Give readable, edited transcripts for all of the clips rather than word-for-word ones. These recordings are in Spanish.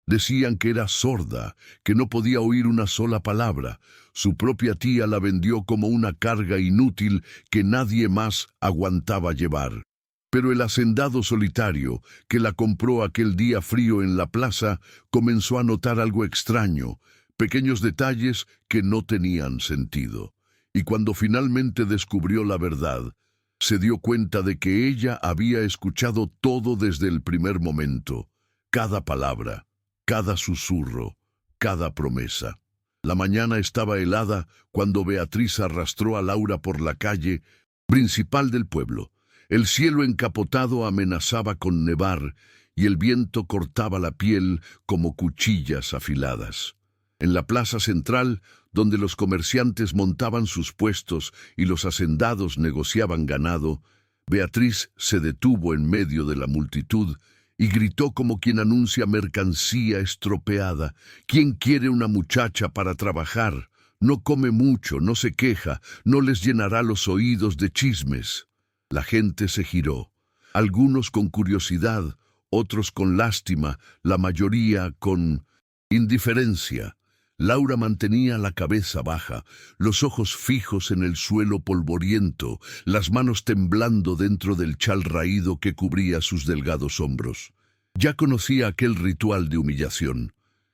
Decían que era sorda, que no podía oír una sola palabra. Su propia tía la vendió como una carga inútil que nadie más aguantaba llevar. Pero el hacendado solitario, que la compró aquel día frío en la plaza, comenzó a notar algo extraño, pequeños detalles que no tenían sentido. Y cuando finalmente descubrió la verdad, se dio cuenta de que ella había escuchado todo desde el primer momento, cada palabra, cada susurro, cada promesa. La mañana estaba helada cuando Beatriz arrastró a Laura por la calle principal del pueblo. El cielo encapotado amenazaba con nevar y el viento cortaba la piel como cuchillas afiladas. En la plaza central, donde los comerciantes montaban sus puestos y los hacendados negociaban ganado, Beatriz se detuvo en medio de la multitud y gritó como quien anuncia mercancía estropeada. ¿Quién quiere una muchacha para trabajar? No come mucho, no se queja, no les llenará los oídos de chismes. La gente se giró, algunos con curiosidad, otros con lástima, la mayoría con indiferencia. Laura mantenía la cabeza baja, los ojos fijos en el suelo polvoriento, las manos temblando dentro del chal raído que cubría sus delgados hombros. Ya conocía aquel ritual de humillación.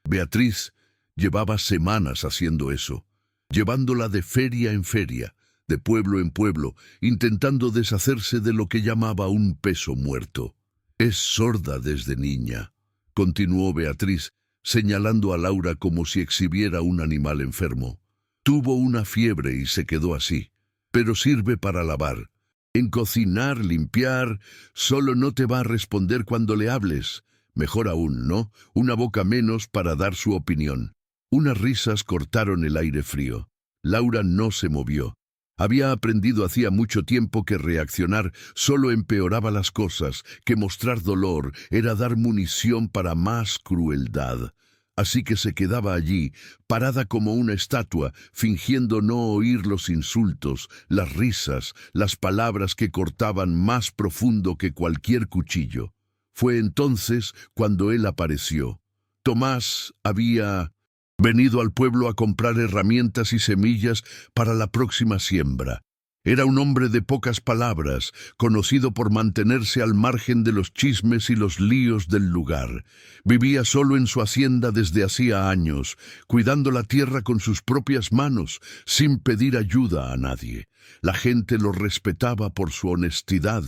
Beatriz llevaba semanas haciendo eso, llevándola de feria en feria, de pueblo en pueblo, intentando deshacerse de lo que llamaba un peso muerto. «Es sorda desde niña», continuó Beatriz, señalando a Laura como si exhibiera un animal enfermo. «Tuvo una fiebre y se quedó así, pero sirve para lavar. En cocinar, limpiar, solo no te va a responder cuando le hables. Mejor aún, ¿no? Una boca menos para dar su opinión». Unas risas cortaron el aire frío. Laura no se movió. Había aprendido hacía mucho tiempo que reaccionar solo empeoraba las cosas, que mostrar dolor era dar munición para más crueldad. Así que se quedaba allí, parada como una estatua, fingiendo no oír los insultos, las risas, las palabras que cortaban más profundo que cualquier cuchillo. Fue entonces cuando él apareció. Tomás había venido al pueblo a comprar herramientas y semillas para la próxima siembra. Era un hombre de pocas palabras, conocido por mantenerse al margen de los chismes y los líos del lugar. Vivía solo en su hacienda desde hacía años, cuidando la tierra con sus propias manos, sin pedir ayuda a nadie. La gente lo respetaba por su honestidad,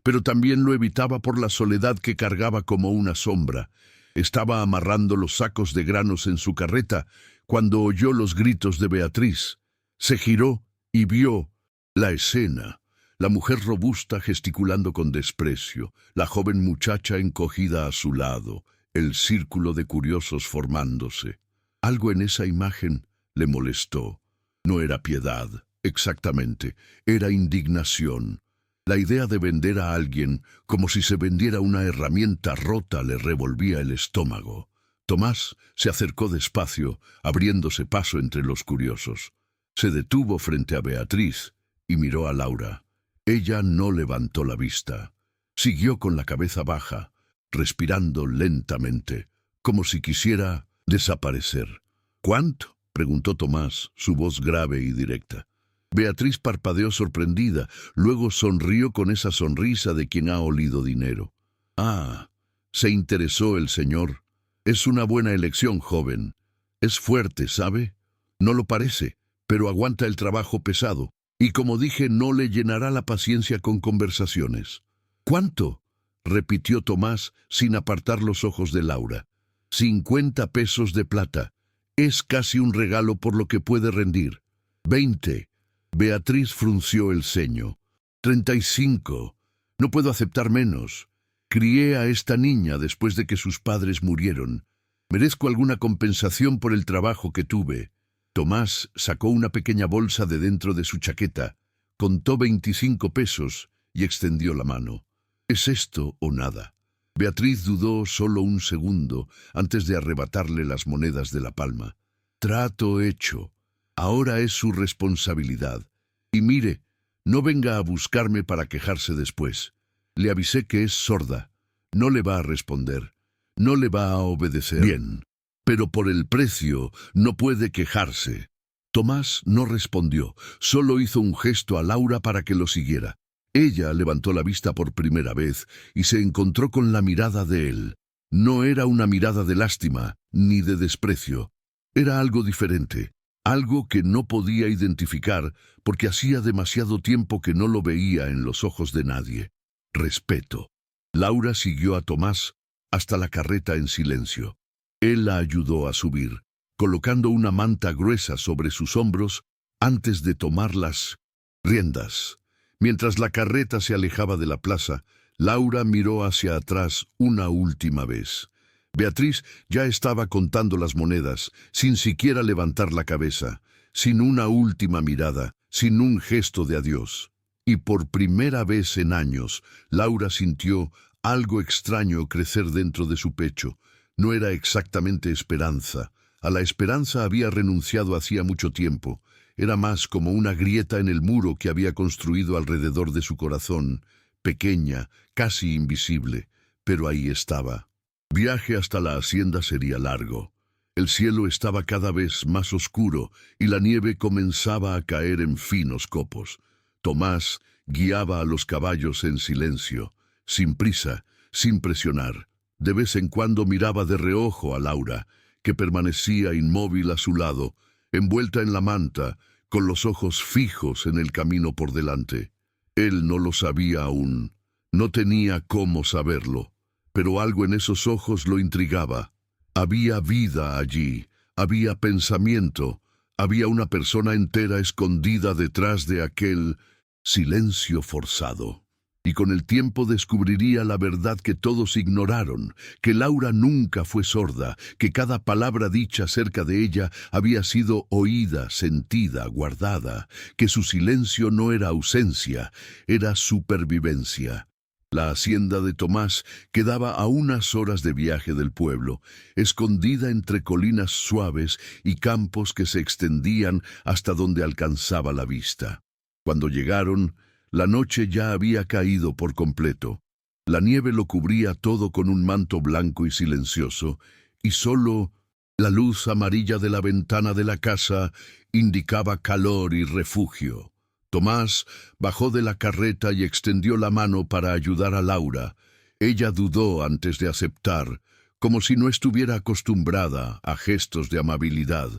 pero también lo evitaba por la soledad que cargaba como una sombra. Estaba amarrando los sacos de granos en su carreta cuando oyó los gritos de Beatriz. Se giró y vio la escena, la mujer robusta gesticulando con desprecio, la joven muchacha encogida a su lado, el círculo de curiosos formándose. Algo en esa imagen le molestó. No era piedad, exactamente, era indignación. La idea de vender a alguien como si se vendiera una herramienta rota le revolvía el estómago. Tomás se acercó despacio, abriéndose paso entre los curiosos. Se detuvo frente a Beatriz y miró a Laura. Ella no levantó la vista. Siguió con la cabeza baja, respirando lentamente, como si quisiera desaparecer. «¿Cuánto?», preguntó Tomás, su voz grave y directa. Beatriz parpadeó sorprendida, luego sonrió con esa sonrisa de quien ha olido dinero. «Ah, se interesó el señor. Es una buena elección, joven. Es fuerte, ¿sabe? No lo parece, pero aguanta el trabajo pesado. Y como dije, no le llenará la paciencia con conversaciones». «¿Cuánto?», repitió Tomás sin apartar los ojos de Laura. 50 pesos de plata. Es casi un regalo por lo que puede rendir. 20. Beatriz frunció el ceño. 35. No puedo aceptar menos. Crié a esta niña después de que sus padres murieron. Merezco alguna compensación por el trabajo que tuve. Tomás sacó una pequeña bolsa de dentro de su chaqueta, contó 25 pesos y extendió la mano. ¿Es esto o nada? Beatriz dudó solo un segundo antes de arrebatarle las monedas de la palma. Trato hecho. Ahora es su responsabilidad. Y mire, no venga a buscarme para quejarse después. Le avisé que es sorda. No le va a responder. no le va a obedecer. Bien, pero por el precio no puede quejarse. Tomás no respondió, solo hizo un gesto a Laura para que lo siguiera. Ella levantó la vista por primera vez y se encontró con la mirada de él. No era una mirada de lástima ni de desprecio. Era algo diferente, algo que no podía identificar porque hacía demasiado tiempo que no lo veía en los ojos de nadie. Respeto. Laura siguió a Tomás hasta la carreta en silencio. Él la ayudó a subir, colocando una manta gruesa sobre sus hombros antes de tomar las riendas. Mientras la carreta se alejaba de la plaza, Laura miró hacia atrás una última vez. Beatriz ya estaba contando las monedas, sin siquiera levantar la cabeza, sin una última mirada, sin un gesto de adiós. Y por primera vez en años, Laura sintió algo extraño crecer dentro de su pecho. No era exactamente esperanza. A la esperanza había renunciado hacía mucho tiempo. Era más como una grieta en el muro que había construido alrededor de su corazón, pequeña, casi invisible, pero ahí estaba. Viaje hasta la hacienda sería largo. El cielo estaba cada vez más oscuro y la nieve comenzaba a caer en finos copos. Tomás guiaba a los caballos en silencio, sin prisa, sin presionar. De vez en cuando miraba de reojo a Laura, que permanecía inmóvil a su lado, envuelta en la manta, con los ojos fijos en el camino por delante. Él no lo sabía aún, no tenía cómo saberlo, pero algo en esos ojos lo intrigaba. Había vida allí, había pensamiento, había una persona entera escondida detrás de aquel silencio forzado. Y con el tiempo descubriría la verdad que todos ignoraron, que Laura nunca fue sorda, que cada palabra dicha cerca de ella había sido oída, sentida, guardada, que su silencio no era ausencia, era supervivencia. La hacienda de Tomás quedaba a unas horas de viaje del pueblo, escondida entre colinas suaves y campos que se extendían hasta donde alcanzaba la vista. Cuando llegaron, la noche ya había caído por completo. La nieve lo cubría todo con un manto blanco y silencioso, y solo la luz amarilla de la ventana de la casa indicaba calor y refugio. Tomás bajó de la carreta y extendió la mano para ayudar a Laura. Ella dudó antes de aceptar, como si no estuviera acostumbrada a gestos de amabilidad.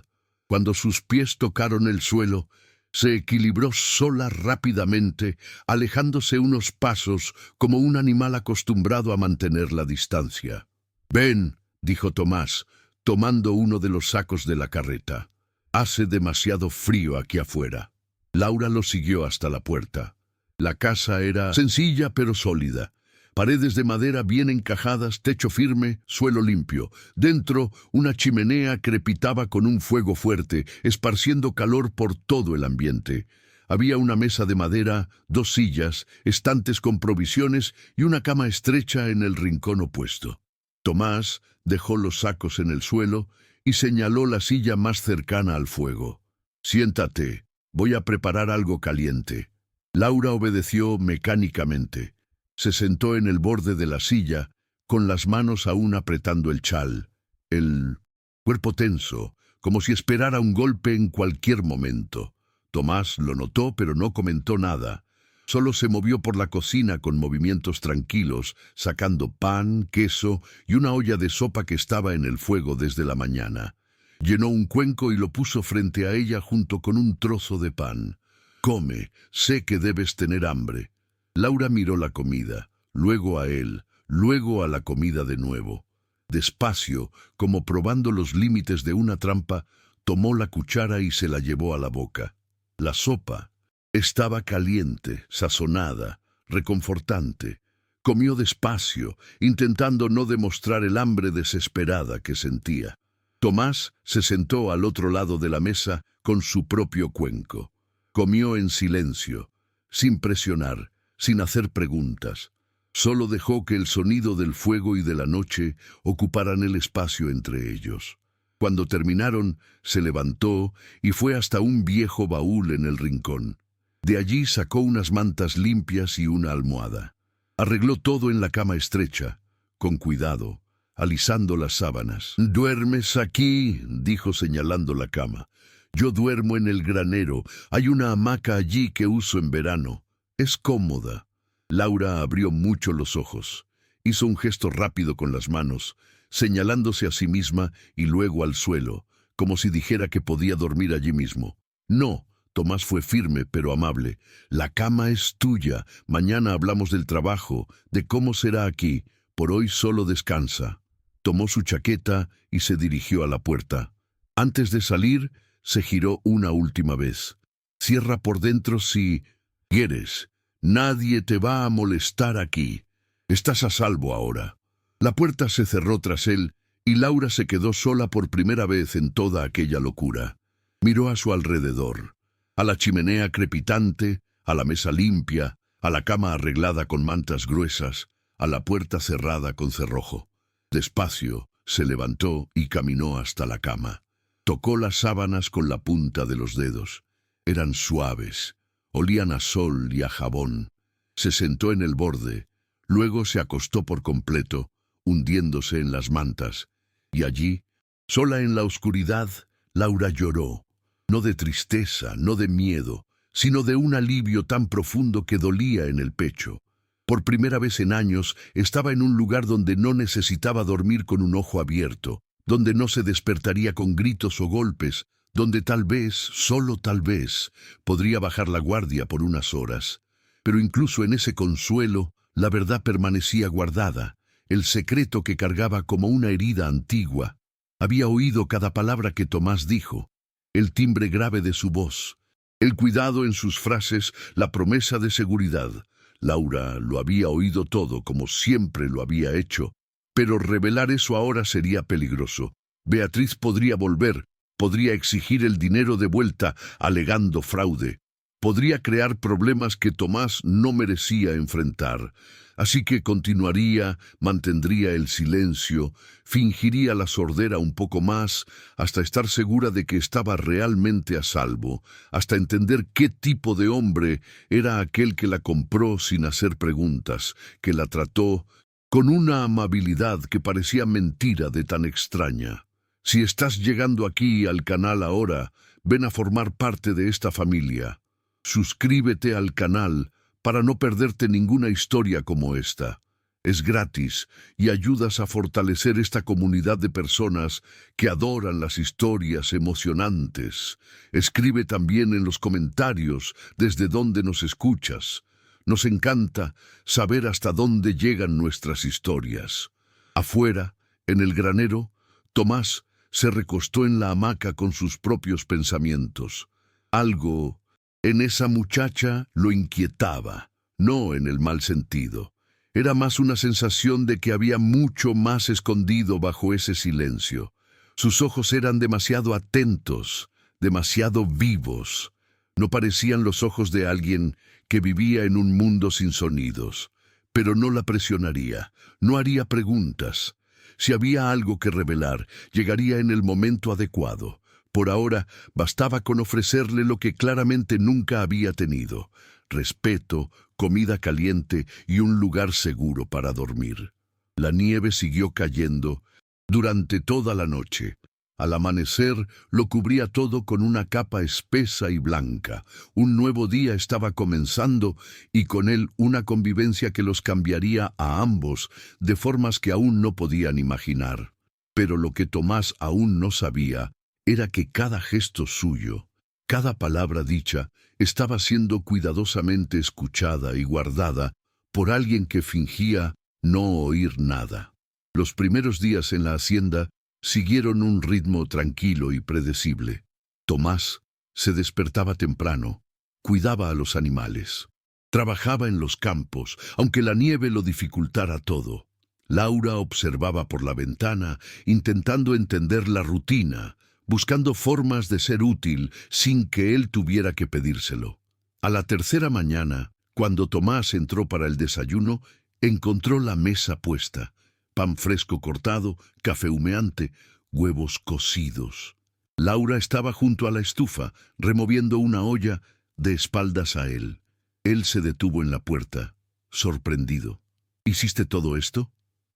Cuando sus pies tocaron el suelo, se equilibró sola rápidamente, alejándose unos pasos como un animal acostumbrado a mantener la distancia. «Ven», dijo Tomás, tomando uno de los sacos de la carreta. «Hace demasiado frío aquí afuera». Laura lo siguió hasta la puerta. La casa era sencilla pero sólida. Paredes de madera bien encajadas, techo firme, suelo limpio. Dentro, una chimenea crepitaba con un fuego fuerte, esparciendo calor por todo el ambiente. Había una mesa de madera, 2 sillas, estantes con provisiones y una cama estrecha en el rincón opuesto. Tomás dejó los sacos en el suelo y señaló la silla más cercana al fuego. «Siéntate, voy a preparar algo caliente». Laura obedeció mecánicamente. Se sentó en el borde de la silla, con las manos aún apretando el chal, el cuerpo tenso, como si esperara un golpe en cualquier momento. Tomás lo notó, pero no comentó nada. Solo se movió por la cocina con movimientos tranquilos, sacando pan, queso y una olla de sopa que estaba en el fuego desde la mañana. Llenó un cuenco y lo puso frente a ella junto con un trozo de pan. «Come, sé que debes tener hambre». Laura miró la comida, luego a él, luego a la comida de nuevo. Despacio, como probando los límites de una trampa, tomó la cuchara y se la llevó a la boca. La sopa estaba caliente, sazonada, reconfortante. Comió despacio, intentando no demostrar el hambre desesperada que sentía. Tomás se sentó al otro lado de la mesa con su propio cuenco. Comió en silencio, sin presionar, sin hacer preguntas. Solo dejó que el sonido del fuego y de la noche ocuparan el espacio entre ellos. Cuando terminaron, se levantó y fue hasta un viejo baúl en el rincón. De allí sacó unas mantas limpias y una almohada. Arregló todo en la cama estrecha, con cuidado, alisando las sábanas. «¿Duermes aquí?», dijo señalando la cama. «Yo duermo en el granero. Hay una hamaca allí que uso en verano. Es cómoda». Laura abrió mucho los ojos. Hizo un gesto rápido con las manos, señalándose a sí misma y luego al suelo, como si dijera que podía dormir allí mismo. «No». Tomás fue firme pero amable. «La cama es tuya. Mañana hablamos del trabajo, de cómo será aquí. Por hoy solo descansa». Tomó su chaqueta y se dirigió a la puerta. Antes de salir, se giró una última vez. «Cierra por dentro si quieres. Nadie te va a molestar aquí. Estás a salvo ahora». La puerta se cerró tras él y Laura se quedó sola por primera vez en toda aquella locura. Miró a su alrededor. A la chimenea crepitante, a la mesa limpia, a la cama arreglada con mantas gruesas, a la puerta cerrada con cerrojo. Despacio, se levantó y caminó hasta la cama. Tocó las sábanas con la punta de los dedos. Eran suaves, olían a sol y a jabón. Se sentó en el borde, luego se acostó por completo, hundiéndose en las mantas. Y allí, sola en la oscuridad, Laura lloró. No de tristeza, no de miedo, sino de un alivio tan profundo que dolía en el pecho. Por primera vez en años estaba en un lugar donde no necesitaba dormir con un ojo abierto, donde no se despertaría con gritos o golpes, donde tal vez, solo tal vez, podría bajar la guardia por unas horas. Pero incluso en ese consuelo, la verdad permanecía guardada, el secreto que cargaba como una herida antigua. Había oído cada palabra que Tomás dijo, el timbre grave de su voz, el cuidado en sus frases, la promesa de seguridad. Laura lo había oído todo como siempre lo había hecho, pero revelar eso ahora sería peligroso. Beatriz podría volver, podría exigir el dinero de vuelta alegando fraude. Podría crear problemas que Tomás no merecía enfrentar. Así que continuaría, mantendría el silencio, fingiría la sordera un poco más, hasta estar segura de que estaba realmente a salvo, hasta entender qué tipo de hombre era aquel que la compró sin hacer preguntas, que la trató con una amabilidad que parecía mentira de tan extraña. Si estás llegando aquí al canal ahora, ven a formar parte de esta familia. Suscríbete al canal para no perderte ninguna historia como esta. Es gratis y ayudas a fortalecer esta comunidad de personas que adoran las historias emocionantes. Escribe también en los comentarios desde dónde nos escuchas. Nos encanta saber hasta dónde llegan nuestras historias. Afuera, en el granero, Tomás se recostó en la hamaca con sus propios pensamientos. Algo en esa muchacha lo inquietaba, no en el mal sentido. Era más una sensación de que había mucho más escondido bajo ese silencio. Sus ojos eran demasiado atentos, demasiado vivos. No parecían los ojos de alguien que vivía en un mundo sin sonidos. Pero no la presionaría, no haría preguntas. Si había algo que revelar, llegaría en el momento adecuado. Por ahora, bastaba con ofrecerle lo que claramente nunca había tenido: respeto, comida caliente y un lugar seguro para dormir. La nieve siguió cayendo durante toda la noche. Al amanecer, lo cubría todo con una capa espesa y blanca. Un nuevo día estaba comenzando y con él una convivencia que los cambiaría a ambos de formas que aún no podían imaginar. Pero lo que Tomás aún no sabía era que cada gesto suyo, cada palabra dicha, estaba siendo cuidadosamente escuchada y guardada por alguien que fingía no oír nada. Los primeros días en la hacienda siguieron un ritmo tranquilo y predecible. Tomás se despertaba temprano, cuidaba a los animales, trabajaba en los campos, aunque la nieve lo dificultara todo. Laura observaba por la ventana, intentando entender la rutina, buscando formas de ser útil sin que él tuviera que pedírselo. A la tercera mañana, cuando Tomás entró para el desayuno, encontró la mesa puesta: pan fresco cortado, café humeante, huevos cocidos. Laura estaba junto a la estufa, removiendo una olla, de espaldas a él. Él se detuvo en la puerta, sorprendido. ¿Hiciste todo esto?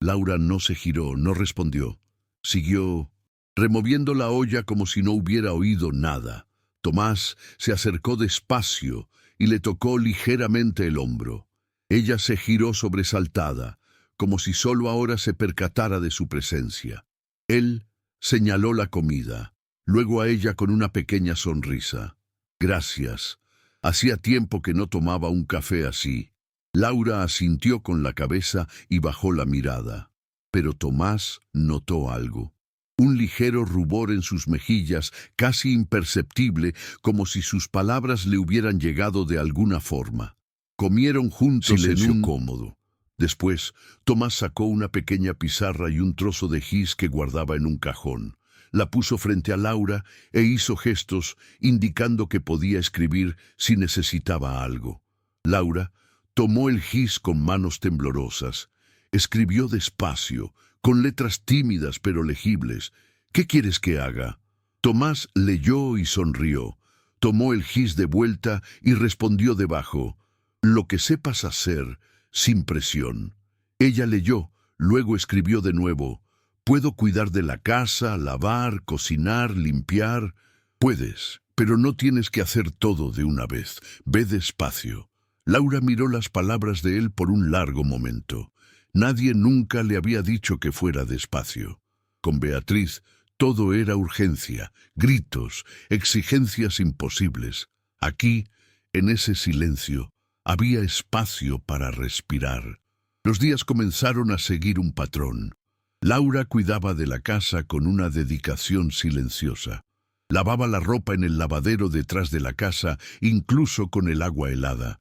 Laura no se giró, no respondió. Siguió removiendo la olla como si no hubiera oído nada. Tomás se acercó despacio y le tocó ligeramente el hombro. Ella se giró sobresaltada, como si solo ahora se percatara de su presencia. Él señaló la comida, luego a ella con una pequeña sonrisa. Gracias. Hacía tiempo que no tomaba un café así. Laura asintió con la cabeza y bajó la mirada. Pero Tomás notó algo. Un ligero rubor en sus mejillas, casi imperceptible, como si sus palabras le hubieran llegado de alguna forma. Comieron juntos en un cómodo. Después, Tomás sacó una pequeña pizarra y un trozo de gis que guardaba en un cajón. La puso frente a Laura e hizo gestos indicando que podía escribir si necesitaba algo. Laura tomó el gis con manos temblorosas. Escribió despacio, con letras tímidas pero legibles. ¿Qué quieres que haga? Tomás leyó y sonrió. Tomó el gis de vuelta y respondió debajo: lo que sepas hacer, sin presión. Ella leyó, luego escribió de nuevo: puedo cuidar de la casa, lavar, cocinar, limpiar. Puedes, pero no tienes que hacer todo de una vez. Ve despacio. Laura miró las palabras de él por un largo momento. Nadie nunca le había dicho que fuera despacio. Con Beatriz todo era urgencia, gritos, exigencias imposibles. Aquí, en ese silencio, había espacio para respirar. Los días comenzaron a seguir un patrón. Laura cuidaba de la casa con una dedicación silenciosa. Lavaba la ropa en el lavadero detrás de la casa, incluso con el agua helada.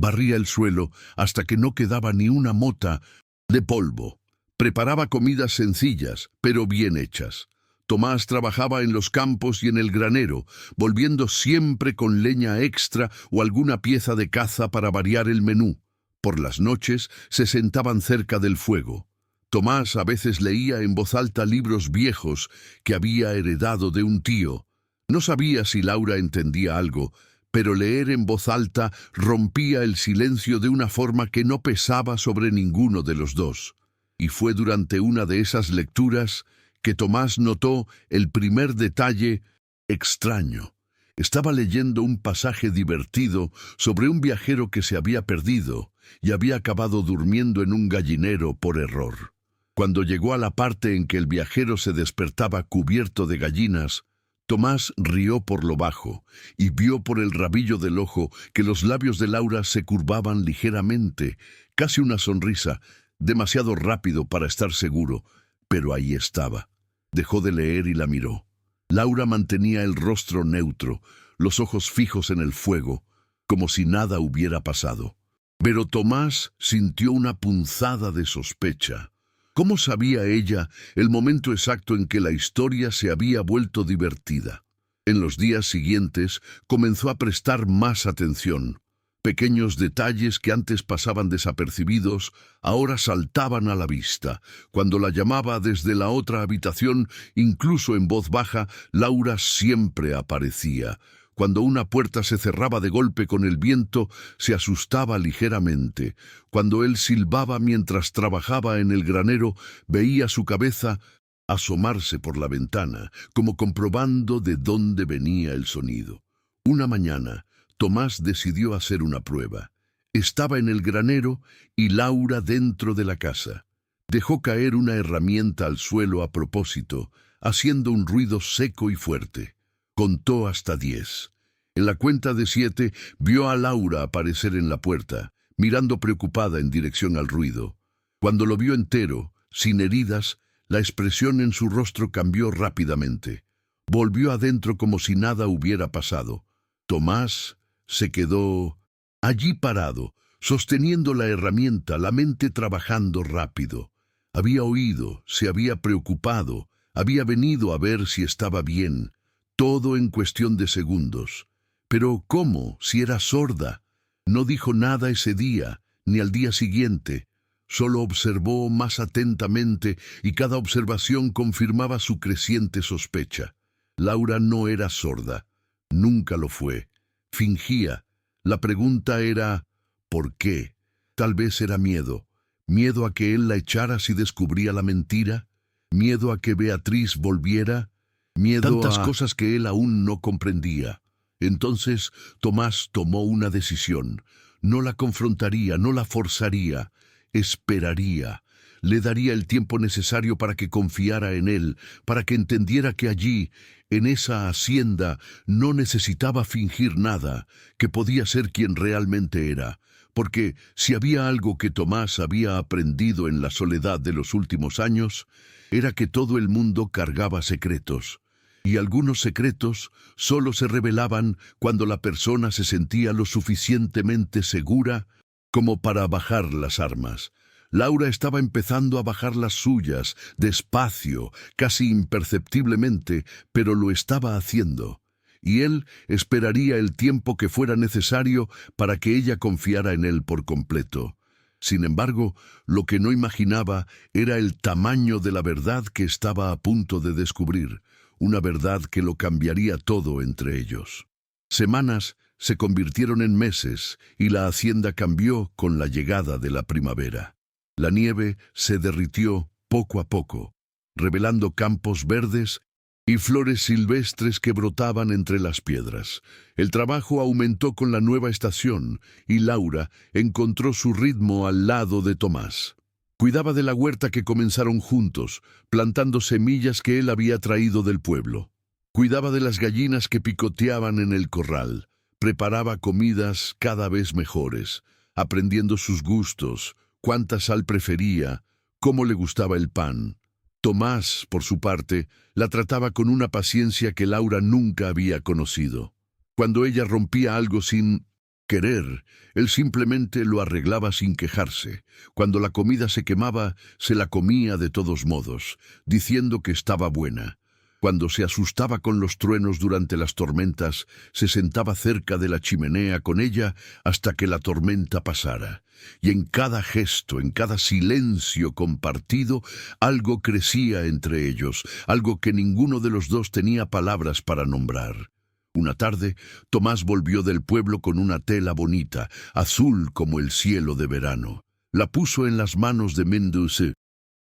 Barría el suelo hasta que no quedaba ni una mota de polvo. Preparaba comidas sencillas, pero bien hechas. Tomás trabajaba en los campos y en el granero, volviendo siempre con leña extra o alguna pieza de caza para variar el menú. Por las noches se sentaban cerca del fuego. Tomás a veces leía en voz alta libros viejos que había heredado de un tío. No sabía si Laura entendía algo, pero leer en voz alta rompía el silencio de una forma que no pesaba sobre ninguno de los dos. Y fue durante una de esas lecturas que Tomás notó el primer detalle extraño. Estaba leyendo un pasaje divertido sobre un viajero que se había perdido y había acabado durmiendo en un gallinero por error. Cuando llegó a la parte en que el viajero se despertaba cubierto de gallinas, Tomás rió por lo bajo y vio por el rabillo del ojo que los labios de Laura se curvaban ligeramente, casi una sonrisa, demasiado rápido para estar seguro, pero ahí estaba. Dejó de leer y la miró. Laura mantenía el rostro neutro, los ojos fijos en el fuego, como si nada hubiera pasado. Pero Tomás sintió una punzada de sospecha. ¿Cómo sabía ella el momento exacto en que la historia se había vuelto divertida? En los días siguientes comenzó a prestar más atención. Pequeños detalles que antes pasaban desapercibidos ahora saltaban a la vista. Cuando la llamaba desde la otra habitación, incluso en voz baja, Laura siempre aparecía. Cuando una puerta se cerraba de golpe con el viento, se asustaba ligeramente. Cuando él silbaba mientras trabajaba en el granero, veía su cabeza asomarse por la ventana, como comprobando de dónde venía el sonido. Una mañana, Tomás decidió hacer una prueba. Estaba en el granero y Laura dentro de la casa. Dejó caer una herramienta al suelo a propósito, haciendo un ruido seco y fuerte. Contó hasta 10. En la cuenta de 7 vio a Laura aparecer en la puerta, mirando preocupada en dirección al ruido. Cuando lo vio entero, sin heridas, la expresión en su rostro cambió rápidamente. Volvió adentro como si nada hubiera pasado. Tomás se quedó allí parado, sosteniendo la herramienta, la mente trabajando rápido. Había oído, se había preocupado, había venido a ver si estaba bien. Todo en cuestión de segundos. Pero ¿cómo, si era sorda? No dijo nada ese día, ni al día siguiente. Solo observó más atentamente y cada observación confirmaba su creciente sospecha. Laura no era sorda. Nunca lo fue. Fingía. La pregunta era ¿por qué? Tal vez era miedo. miedo a que él la echara si descubría la mentira, miedo a que Beatriz volviera, miedo Tantas a cosas que él aún no comprendía. Entonces Tomás tomó una decisión. No la confrontaría, no la forzaría, esperaría. Le daría el tiempo necesario para que confiara en él, para que entendiera que allí, en esa hacienda, no necesitaba fingir nada, que podía ser quien realmente era. Porque si había algo que Tomás había aprendido en la soledad de los últimos años, era que todo el mundo cargaba secretos. Y algunos secretos solo se revelaban cuando la persona se sentía lo suficientemente segura como para bajar las armas. Laura estaba empezando a bajar las suyas, despacio, casi imperceptiblemente, pero lo estaba haciendo. Y él esperaría el tiempo que fuera necesario para que ella confiara en él por completo. Sin embargo, lo que no imaginaba era el tamaño de la verdad que estaba a punto de descubrir, una verdad que lo cambiaría todo entre ellos. Semanas se convirtieron en meses y la hacienda cambió con la llegada de la primavera. La nieve se derritió poco a poco, revelando campos verdes y flores silvestres que brotaban entre las piedras. El trabajo aumentó con la nueva estación y Laura encontró su ritmo al lado de Tomás. Cuidaba de la huerta que comenzaron juntos, plantando semillas que él había traído del pueblo. Cuidaba de las gallinas que picoteaban en el corral. Preparaba comidas cada vez mejores, aprendiendo sus gustos, cuánta sal prefería, cómo le gustaba el pan. Tomás, por su parte, la trataba con una paciencia que Laura nunca había conocido. Cuando ella rompía algo sin querer, él simplemente lo arreglaba sin quejarse. Cuando la comida se quemaba, se la comía de todos modos, diciendo que estaba buena. Cuando se asustaba con los truenos durante las tormentas, se sentaba cerca de la chimenea con ella hasta que la tormenta pasara. Y en cada gesto, en cada silencio compartido, algo crecía entre ellos, algo que ninguno de los dos tenía palabras para nombrar. Una tarde, Tomás volvió del pueblo con una tela bonita, azul como el cielo de verano. La puso en las manos de Mendoza.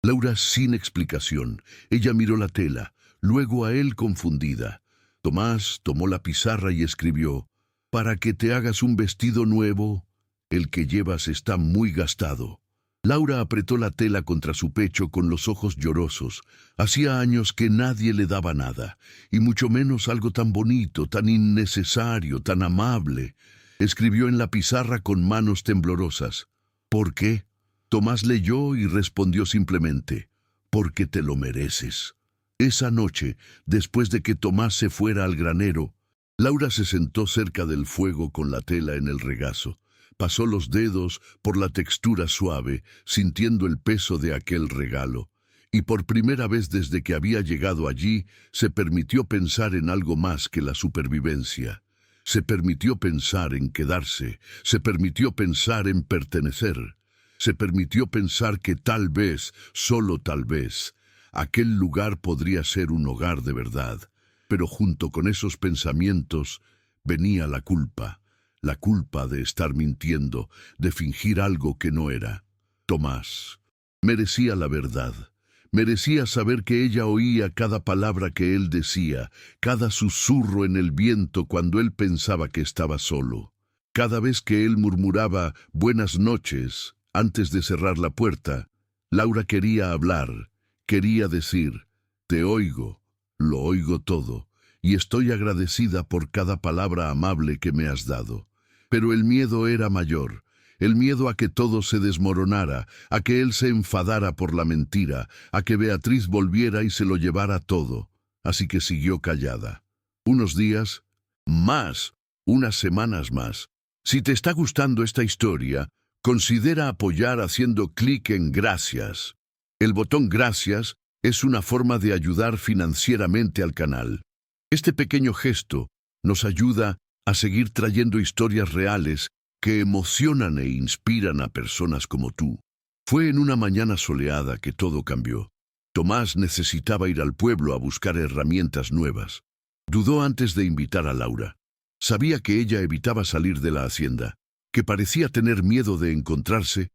Laura sin explicación. Ella miró la tela, luego a él confundida. Tomás tomó la pizarra y escribió: «Para que te hagas un vestido nuevo, el que llevas está muy gastado». Laura apretó la tela contra su pecho con los ojos llorosos. Hacía años que nadie le daba nada, y mucho menos algo tan bonito, tan innecesario, tan amable. Escribió en la pizarra con manos temblorosas: «¿Por qué?». Tomás leyó y respondió simplemente: «Porque te lo mereces». Esa noche, después de que Tomás se fuera al granero, Laura se sentó cerca del fuego con la tela en el regazo. Pasó los dedos por la textura suave, sintiendo el peso de aquel regalo. Y por primera vez desde que había llegado allí, se permitió pensar en algo más que la supervivencia. Se permitió pensar en quedarse, se permitió pensar en pertenecer. Se permitió pensar que tal vez, solo tal vez, aquel lugar podría ser un hogar de verdad. Pero junto con esos pensamientos venía la culpa de estar mintiendo, de fingir algo que no era. Tomás merecía la verdad, merecía saber que ella oía cada palabra que él decía, cada susurro en el viento cuando él pensaba que estaba solo. Cada vez que él murmuraba «buenas noches» antes de cerrar la puerta, Laura quería hablar, quería decir: «Te oigo, lo oigo todo, y estoy agradecida por cada palabra amable que me has dado». Pero el miedo era mayor, el miedo a que todo se desmoronara, a que él se enfadara por la mentira, a que Beatriz volviera y se lo llevara todo. Así que siguió callada. Unos días, más, unas semanas más. Si te está gustando esta historia, considera apoyar haciendo clic en Gracias. El botón Gracias es una forma de ayudar financieramente al canal. Este pequeño gesto nos ayuda a seguir trayendo historias reales que emocionan e inspiran a personas como tú. Fue en una mañana soleada que todo cambió. Tomás necesitaba ir al pueblo a buscar herramientas nuevas. Dudó antes de invitar a Laura. Sabía que ella evitaba salir de la hacienda, que parecía tener miedo de encontrarse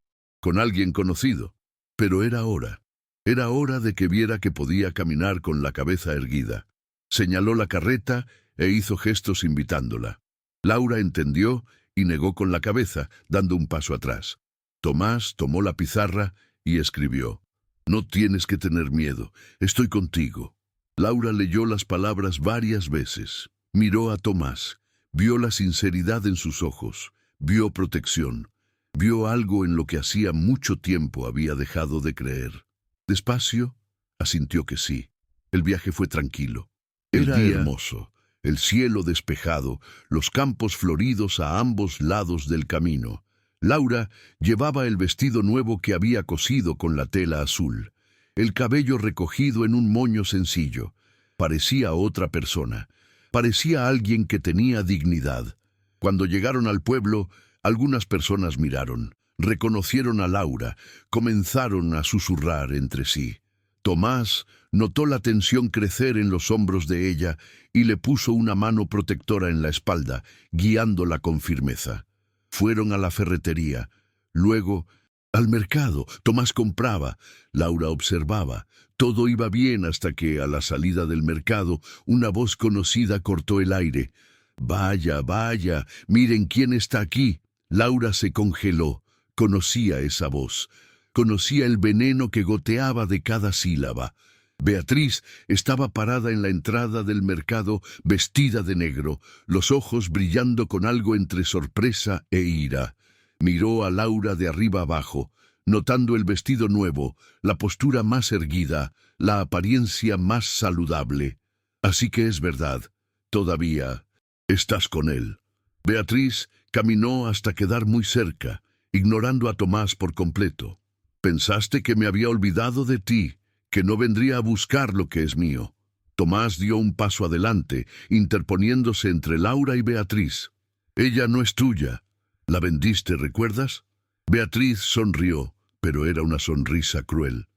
con alguien conocido. Pero era hora. Era hora de que viera que podía caminar con la cabeza erguida. Señaló la carreta e hizo gestos invitándola. Laura entendió y negó con la cabeza, dando un paso atrás. Tomás tomó la pizarra y escribió: «No tienes que tener miedo, estoy contigo». Laura leyó las palabras varias veces. Miró a Tomás, vio la sinceridad en sus ojos, vio protección, vio algo en lo que hacía mucho tiempo había dejado de creer. Despacio, asintió que sí. El viaje fue tranquilo. Era hermoso, el cielo despejado, los campos floridos a ambos lados del camino. Laura llevaba el vestido nuevo que había cosido con la tela azul, el cabello recogido en un moño sencillo. Parecía otra persona, parecía alguien que tenía dignidad. Cuando llegaron al pueblo, algunas personas miraron, reconocieron a Laura, comenzaron a susurrar entre sí. Tomás notó la tensión crecer en los hombros de ella y le puso una mano protectora en la espalda, guiándola con firmeza. Fueron a la ferretería, luego al mercado. Tomás compraba, Laura observaba. Todo iba bien hasta que, a la salida del mercado, una voz conocida cortó el aire. «Vaya, vaya, miren quién está aquí». Laura se congeló. Conocía esa voz. Conocía el veneno que goteaba de cada sílaba. Beatriz estaba parada en la entrada del mercado, vestida de negro, los ojos brillando con algo entre sorpresa e ira. Miró a Laura de arriba abajo, notando el vestido nuevo, la postura más erguida, la apariencia más saludable. «Así que es verdad, todavía estás con él». Beatriz caminó hasta quedar muy cerca, ignorando a Tomás por completo. «Pensaste que me había olvidado de ti, que no vendría a buscar lo que es mío». Tomás dio un paso adelante, interponiéndose entre Laura y Beatriz. «Ella no es tuya. La vendiste, ¿recuerdas?». Beatriz sonrió, pero era una sonrisa cruel.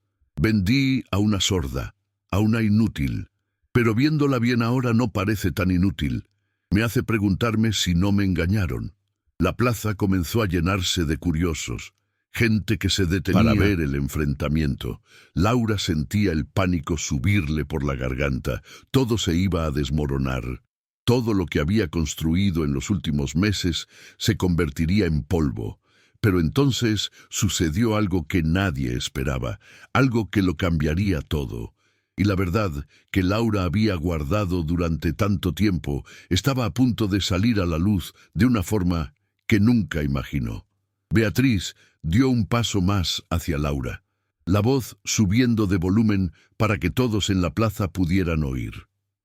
«Vendí a una sorda, a una inútil. Pero viéndola bien ahora no parece tan inútil. Me hace preguntarme si no me engañaron». La plaza comenzó a llenarse de curiosos, gente que se detenía para ver el enfrentamiento. Laura sentía el pánico subirle por la garganta. Todo se iba a desmoronar. Todo lo que había construido en los últimos meses se convertiría en polvo. Pero entonces sucedió algo que nadie esperaba, algo que lo cambiaría todo. Y la verdad que Laura había guardado durante tanto tiempo estaba a punto de salir a la luz de una forma que nunca imaginó. Beatriz dio un paso más hacia Laura, la voz subiendo de volumen para que todos en la plaza pudieran oír.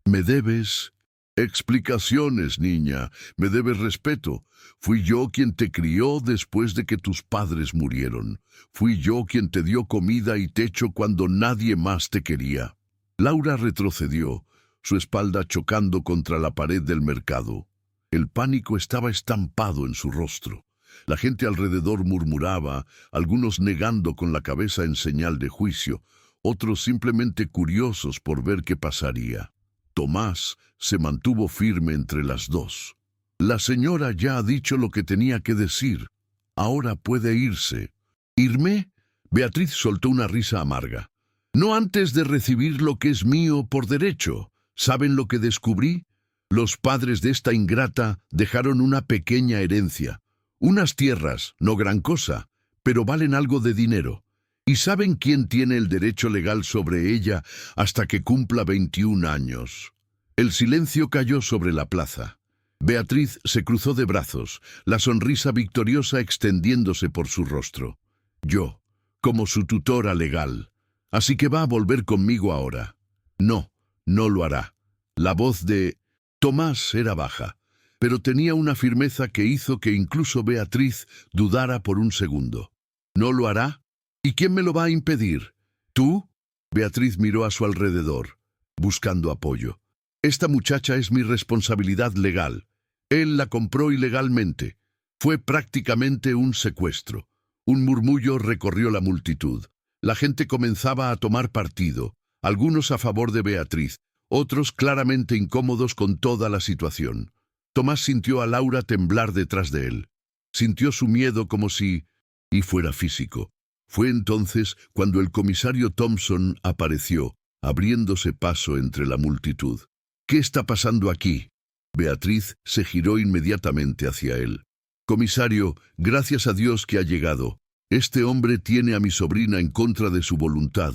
«Me debes explicaciones, niña, me debes respeto. Fui yo quien te crió después de que tus padres murieron. Fui yo quien te dio comida y techo cuando nadie más te quería». Laura retrocedió, su espalda chocando contra la pared del mercado. El pánico estaba estampado en su rostro. La gente alrededor murmuraba, algunos negando con la cabeza en señal de juicio, otros simplemente curiosos por ver qué pasaría. Tomás se mantuvo firme entre las dos. «La señora ya ha dicho lo que tenía que decir. Ahora puede irse». «¿Irme?». Beatriz soltó una risa amarga. «No antes de recibir lo que es mío por derecho. ¿Saben lo que descubrí? Los padres de esta ingrata dejaron una pequeña herencia. Unas tierras, no gran cosa, pero valen algo de dinero. ¿Y saben quién tiene el derecho legal sobre ella hasta que cumpla 21 años? El silencio cayó sobre la plaza. Beatriz se cruzó de brazos, la sonrisa victoriosa extendiéndose por su rostro. «Yo, como su tutora legal. Así que va a volver conmigo ahora». «No, no lo hará». La voz de Tomás era baja, pero tenía una firmeza que hizo que incluso Beatriz dudara por un segundo. «¿No lo hará? ¿Y quién me lo va a impedir? ¿Tú?». Beatriz miró a su alrededor, buscando apoyo. «Esta muchacha es mi responsabilidad legal. Él la compró ilegalmente. Fue prácticamente un secuestro». Un murmullo recorrió la multitud. La gente comenzaba a tomar partido, algunos a favor de Beatriz, otros claramente incómodos con toda la situación. Tomás sintió a Laura temblar detrás de él. Sintió su miedo como si y fuera físico. Fue entonces cuando el comisario Thompson apareció, abriéndose paso entre la multitud. «¿Qué está pasando aquí?» Beatriz se giró inmediatamente hacia él. «Comisario, gracias a Dios que ha llegado. Este hombre tiene a mi sobrina en contra de su voluntad.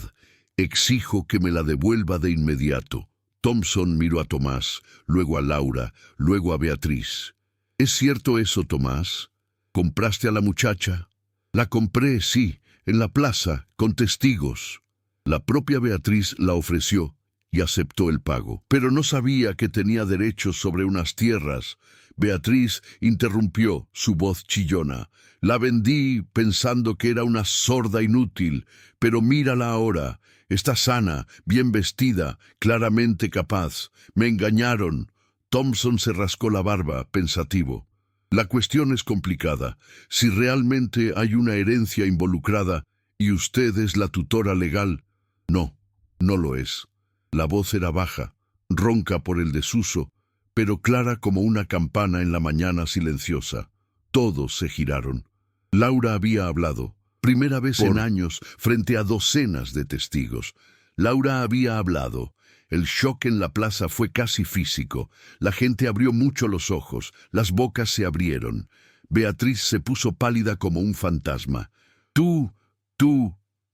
Exijo que me la devuelva de inmediato». Thompson miró a Tomás, luego a Laura, luego a Beatriz. «¿Es cierto eso, Tomás? ¿Compraste a la muchacha?» «La compré, sí, en la plaza, con testigos». La propia Beatriz la ofreció y aceptó el pago, pero no sabía que tenía derechos sobre unas tierras. Beatriz interrumpió, su voz chillona. «La vendí pensando que era una sorda inútil, pero mírala ahora. Está sana, bien vestida, claramente capaz. Me engañaron». Thompson se rascó la barba, pensativo. «La cuestión es complicada. Si realmente hay una herencia involucrada y usted es la tutora legal». «No, no lo es». La voz era baja, ronca por el desuso, pero clara como una campana en la mañana silenciosa. Todos se giraron. Laura había hablado, primera vez en años, frente a docenas de testigos. Laura había hablado. El shock en la plaza fue casi físico. La gente abrió mucho los ojos, las bocas se abrieron. Beatriz se puso pálida como un fantasma. «¿Tú,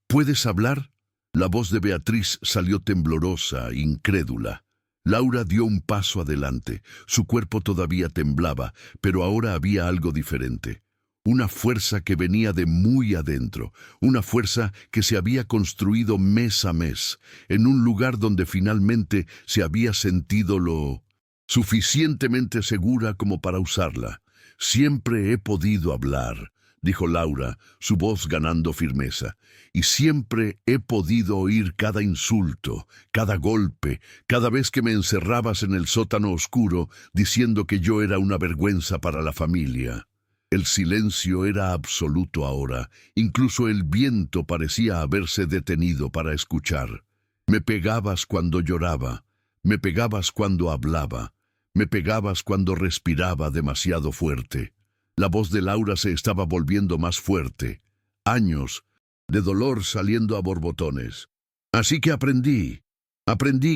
puedes hablar?» La voz de Beatriz salió temblorosa, incrédula. Laura dio un paso adelante. Su cuerpo todavía temblaba, pero ahora había algo diferente. Una fuerza que venía de muy adentro, una fuerza que se había construido mes a mes, en un lugar donde finalmente se había sentido lo suficientemente segura como para usarla. «Siempre he podido hablar», dijo Laura, su voz ganando firmeza, «y siempre he podido oír cada insulto, cada golpe, cada vez que me encerrabas en el sótano oscuro diciendo que yo era una vergüenza para la familia». El silencio era absoluto ahora, incluso el viento parecía haberse detenido para escuchar. «Me pegabas cuando lloraba, me pegabas cuando hablaba, me pegabas cuando respiraba demasiado fuerte». La voz de Laura se estaba volviendo más fuerte. Años de dolor saliendo a borbotones. «Así que aprendí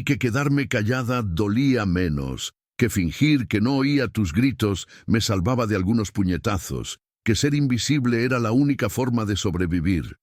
que quedarme callada dolía menos, que fingir que no oía tus gritos me salvaba de algunos puñetazos, que ser invisible era la única forma de sobrevivir».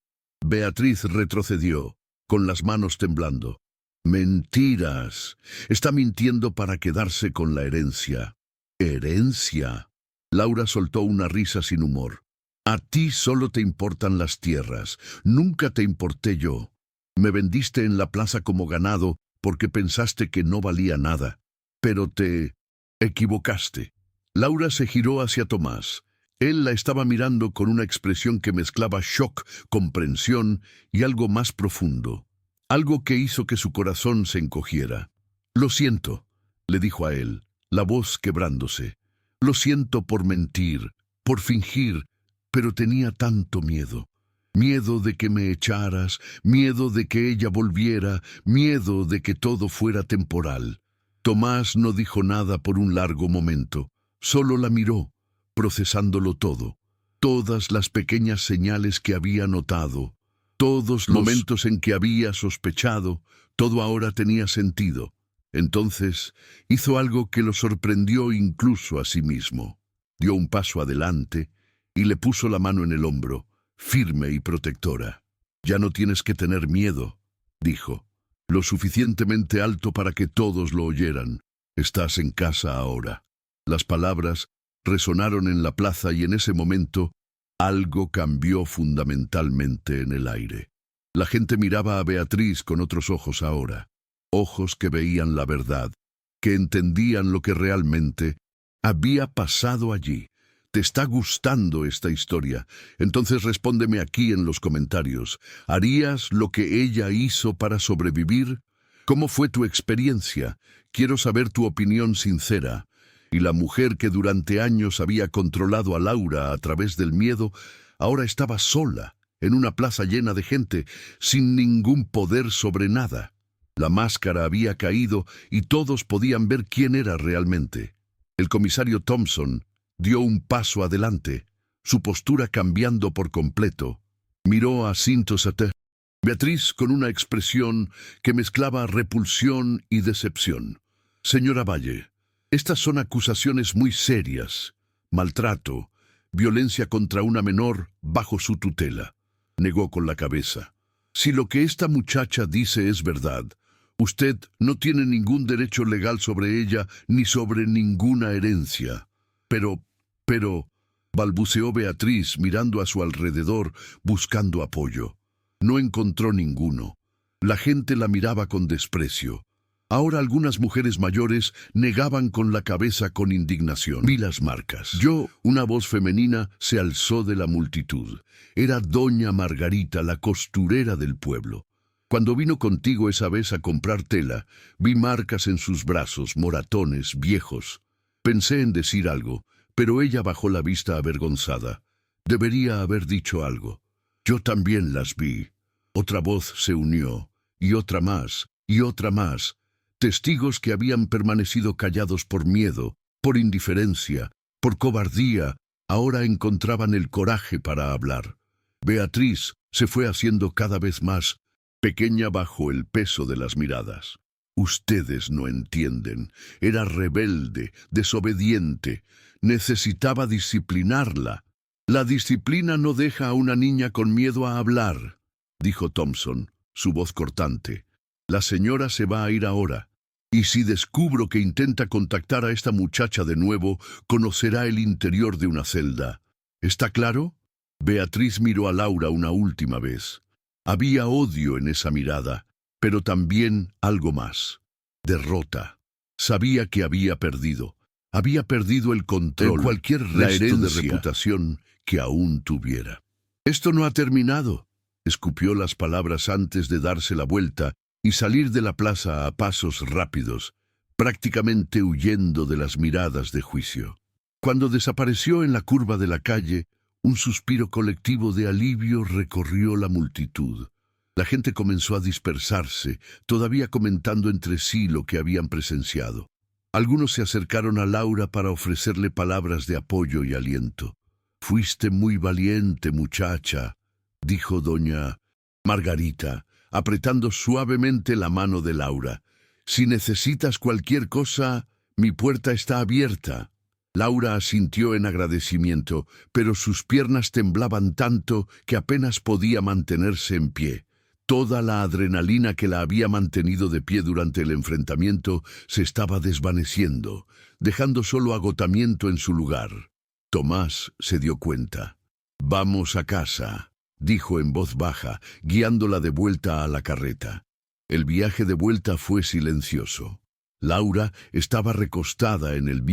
Beatriz retrocedió, con las manos temblando. «Mentiras. Está mintiendo para quedarse con la herencia». «¿Herencia?». Laura soltó una risa sin humor. «A ti solo te importan las tierras. Nunca te importé yo. Me vendiste en la plaza como ganado porque pensaste que no valía nada. Pero te equivocaste». Laura se giró hacia Tomás. Él la estaba mirando con una expresión que mezclaba shock, comprensión y algo más profundo. Algo que hizo que su corazón se encogiera. «Lo siento», le dijo a él, la voz quebrándose. «Lo siento por mentir, por fingir, pero tenía tanto miedo. Miedo de que me echaras, miedo de que ella volviera, miedo de que todo fuera temporal». Tomás no dijo nada por un largo momento, solo la miró, procesándolo todo. Todas las pequeñas señales que había notado, todos los momentos en que había sospechado, todo ahora tenía sentido. Entonces hizo algo que lo sorprendió incluso a sí mismo. Dio un paso adelante y le puso la mano en el hombro, firme y protectora. «Ya no tienes que tener miedo», dijo, lo suficientemente alto para que todos lo oyeran. «Estás en casa ahora». Las palabras resonaron en la plaza y en ese momento algo cambió fundamentalmente en el aire. La gente miraba a Beatriz con otros ojos ahora. Ojos que veían la verdad, que entendían lo que realmente había pasado allí. ¿Te está gustando esta historia? Entonces respóndeme aquí en los comentarios. ¿Harías lo que ella hizo para sobrevivir? ¿Cómo fue tu experiencia? Quiero saber tu opinión sincera. Y la mujer que durante años había controlado a Laura a través del miedo, ahora estaba sola, en una plaza llena de gente, sin ningún poder sobre nada. La máscara había caído y todos podían ver quién era realmente. El comisario Thompson dio un paso adelante. su postura cambiando por completo. Miró a Cinto-Sate. Beatriz con una expresión que mezclaba repulsión y decepción. Señora Valle, estas son acusaciones muy serias. Maltrato, violencia contra una menor bajo su tutela. Negó con la cabeza. Si lo que esta muchacha dice es verdad, usted no tiene ningún derecho legal sobre ella ni sobre ninguna herencia. Pero, balbuceó Beatriz mirando a su alrededor buscando apoyo. No encontró ninguno. La gente la miraba con desprecio. Ahora algunas mujeres mayores negaban con la cabeza con indignación. Vi las marcas. Una voz femenina se alzó de la multitud. Era doña Margarita, la costurera del pueblo. Cuando vino contigo esa vez a comprar tela, vi marcas en sus brazos, moratones, viejos. Pensé en decir algo, pero ella bajó la vista avergonzada. Debería haber dicho algo. Yo también las vi. Otra voz se unió, y otra más, y otra más. Testigos que habían permanecido callados por miedo, por indiferencia, por cobardía, ahora encontraban el coraje para hablar. Beatriz se fue haciendo cada vez más pequeña bajo el peso de las miradas. Ustedes no entienden. Era rebelde, desobediente. Necesitaba disciplinarla. La disciplina no deja a una niña con miedo a hablar, dijo Thompson, su voz cortante. La señora se va a ir ahora. Y si descubro que intenta contactar a esta muchacha de nuevo, conocerá el interior de una celda. ¿Está claro? Beatriz miró a Laura una última vez. Había odio en esa mirada, pero también algo más. Derrota. Sabía que había perdido. Había perdido el control, cualquier resto de reputación que aún tuviera. Esto no ha terminado. Escupió las palabras antes de darse la vuelta y salir de la plaza a pasos rápidos, prácticamente huyendo de las miradas de juicio. Cuando desapareció en la curva de la calle, un suspiro colectivo de alivio recorrió la multitud. La gente comenzó a dispersarse, todavía comentando entre sí lo que habían presenciado. Algunos se acercaron a Laura para ofrecerle palabras de apoyo y aliento. «Fuiste muy valiente, muchacha», dijo doña Margarita, apretando suavemente la mano de Laura. «Si necesitas cualquier cosa, mi puerta está abierta». Laura asintió en agradecimiento, pero sus piernas temblaban tanto que apenas podía mantenerse en pie. Toda la adrenalina que la había mantenido de pie durante el enfrentamiento se estaba desvaneciendo, dejando solo agotamiento en su lugar. Tomás se dio cuenta. «Vamos a casa», dijo en voz baja, guiándola de vuelta a la carreta. El viaje de vuelta fue silencioso. Laura estaba recostada en el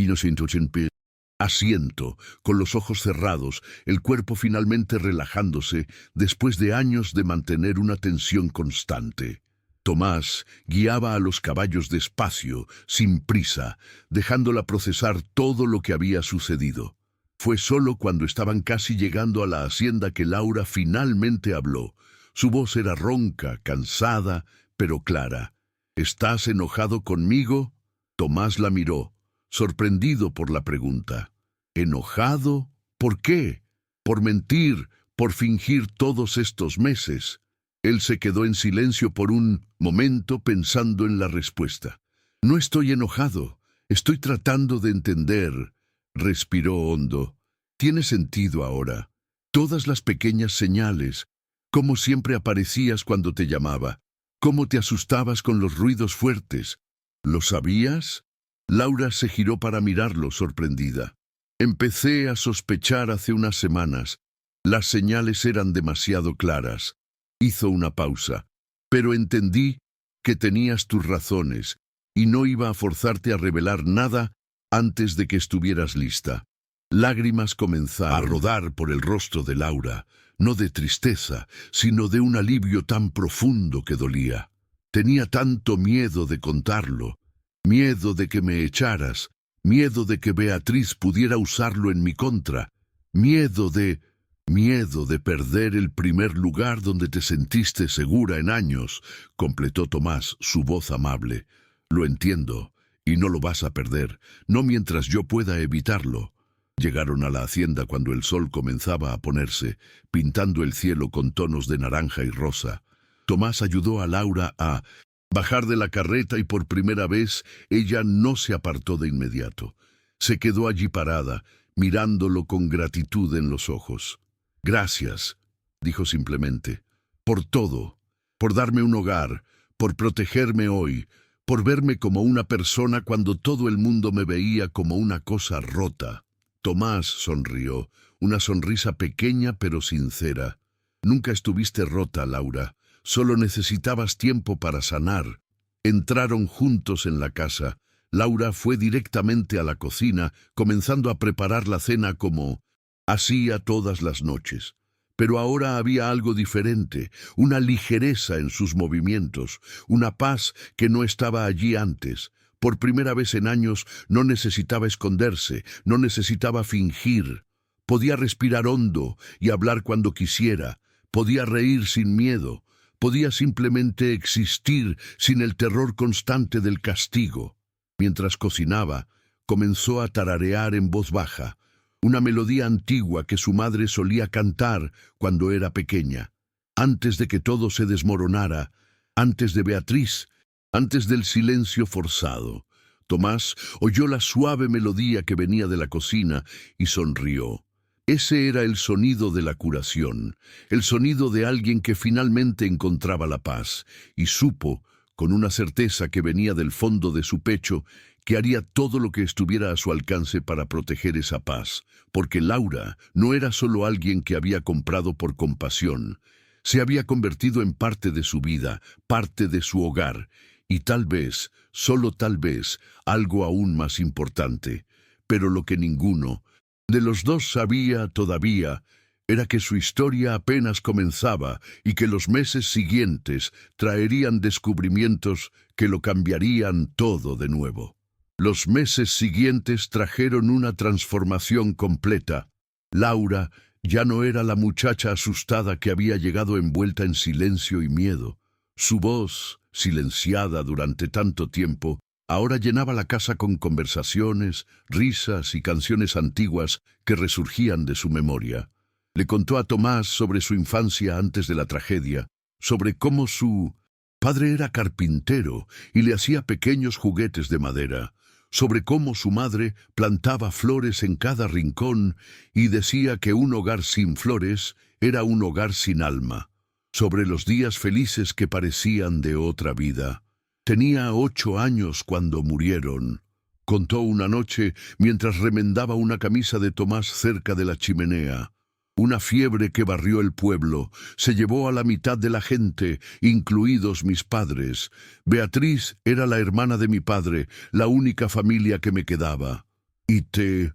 asiento, con los ojos cerrados, el cuerpo finalmente relajándose después de años de mantener una tensión constante. Tomás guiaba a los caballos despacio, sin prisa, dejándola procesar todo lo que había sucedido. Fue solo cuando estaban casi llegando a la hacienda que Laura finalmente habló. Su voz era ronca, cansada, pero clara. «¿Estás enojado conmigo?» Tomás la miró, sorprendido por la pregunta. «¿Enojado? ¿Por qué? ¿Por mentir? ¿Por fingir todos estos meses?» Él se quedó en silencio por un momento pensando en la respuesta. «No estoy enojado. Estoy tratando de entender». Respiró hondo. «Tiene sentido ahora. Todas las pequeñas señales. Cómo siempre aparecías cuando te llamaba. Cómo te asustabas con los ruidos fuertes. ¿Lo sabías?» Laura se giró para mirarlo sorprendida. «Empecé a sospechar hace unas semanas. Las señales eran demasiado claras». Hizo una pausa. «Pero entendí que tenías tus razones y no iba a forzarte a revelar nada antes de que estuvieras lista». Lágrimas comenzaron a rodar por el rostro de Laura, no de tristeza, sino de un alivio tan profundo que dolía. Tenía tanto miedo de contarlo, miedo de que me echaras, miedo de que Beatriz pudiera usarlo en mi contra, miedo de perder el primer lugar donde te sentiste segura en años, completó Tomás, su voz amable. «Lo entiendo, y no lo vas a perder, no mientras yo pueda evitarlo». Llegaron a la hacienda cuando el sol comenzaba a ponerse, pintando el cielo con tonos de naranja y rosa. Tomás ayudó a Laura a bajar de la carreta y por primera vez ella no se apartó de inmediato. Se quedó allí parada, mirándolo con gratitud en los ojos. «Gracias», dijo simplemente, «por todo, por darme un hogar, por protegerme hoy, por verme como una persona cuando todo el mundo me veía como una cosa rota». Tomás sonrió, una sonrisa pequeña pero sincera. «Nunca estuviste rota, Laura. Solo necesitabas tiempo para sanar». Entraron juntos en la casa. Laura fue directamente a la cocina, comenzando a preparar la cena como hacía todas las noches. Pero ahora había algo diferente, una ligereza en sus movimientos, una paz que no estaba allí antes. Por primera vez en años no necesitaba esconderse, no necesitaba fingir. Podía respirar hondo y hablar cuando quisiera. Podía reír sin miedo. Podía simplemente existir sin el terror constante del castigo. Mientras cocinaba, comenzó a tararear en voz baja, una melodía antigua que su madre solía cantar cuando era pequeña. Antes de que todo se desmoronara, antes de Beatriz, antes del silencio forzado, Tomás oyó la suave melodía que venía de la cocina y sonrió. Ese era el sonido de la curación, el sonido de alguien que finalmente encontraba la paz, y supo, con una certeza que venía del fondo de su pecho, que haría todo lo que estuviera a su alcance para proteger esa paz, porque Laura no era solo alguien que había comprado por compasión, se había convertido en parte de su vida, parte de su hogar, y tal vez, solo tal vez, algo aún más importante, pero lo que ninguno de los dos sabía todavía era que su historia apenas comenzaba y que los meses siguientes traerían descubrimientos que lo cambiarían todo de nuevo. Los meses siguientes trajeron una transformación completa. Laura ya no era la muchacha asustada que había llegado envuelta en silencio y miedo. Su voz, silenciada durante tanto tiempo, ahora llenaba la casa con conversaciones, risas y canciones antiguas que resurgían de su memoria. Le contó a Tomás sobre su infancia antes de la tragedia, sobre cómo su padre era carpintero y le hacía pequeños juguetes de madera, sobre cómo su madre plantaba flores en cada rincón y decía que un hogar sin flores era un hogar sin alma, sobre los días felices que parecían de otra vida. Tenía 8 años cuando murieron, contó una noche mientras remendaba una camisa de Tomás cerca de la chimenea. Una fiebre que barrió el pueblo, se llevó a la mitad de la gente, incluidos mis padres. Beatriz era la hermana de mi padre, la única familia que me quedaba. ¿Y te